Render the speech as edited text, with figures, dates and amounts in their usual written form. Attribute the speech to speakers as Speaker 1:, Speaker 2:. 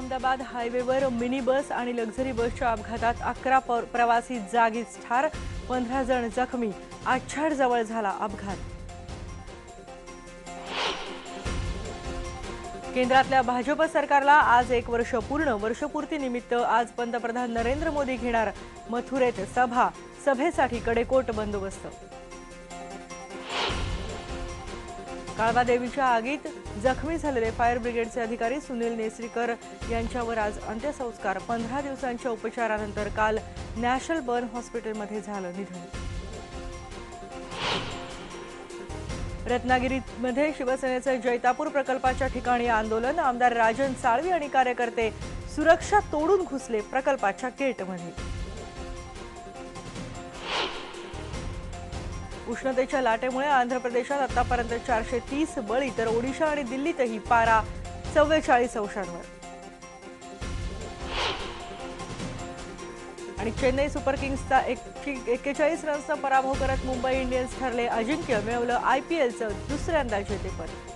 Speaker 1: अहमदाबाद हायवेवर mini bus आणि luxury बसच्या अपघातात 11 प्रवासी जागीच ठार, 15 जण जखमी. आच्छाडजवळ झाला अपघात. केंद्रातल्या भाजप सरकारला आज 1 वर्ष पूर्ण. वर्षपूर्तीनिमित्त आज पंतप्रधान नरेंद्र मोदी घेणार मथुरेत सभा. सभेसाठी कडेकोट बंदोबस्त. काळवा देवीच्या आगीत जखमी झालेले फायर ब्रिगेडचे अधिकारी सुनील नेसरीकर यांच्यावर आज अंत्यसंस्कार. 15 दिवसांच्या उपचारानंतर काल नॅशनल बर्न हॉस्पिटलमध्ये झालं निधन. रत्नागिरीमध्ये शिवसेनेचे जैतापूर प्रकल्पाच्या ठिकाणी आंदोलन. आमदार राजन साळवी आणि कार्यकर्ते सुरक्षा तोडून घुसले प्रकल्पाच्या गेटमध्ये. उष्णतेच्या लाटेमुळे आंध्र प्रदेशात आतापर्यंत 430 बळी, तर ओडिशा आणि दिल्लीतही पारा 44 अंशांवर. आणि चेन्नई सुपर किंग्सचा 41 रन्सचा पराभव करत मुंबई इंडियन्स ठरले अजिंक्य. मिळवलं IPLचं दुसऱ्यांदा जेतेपद.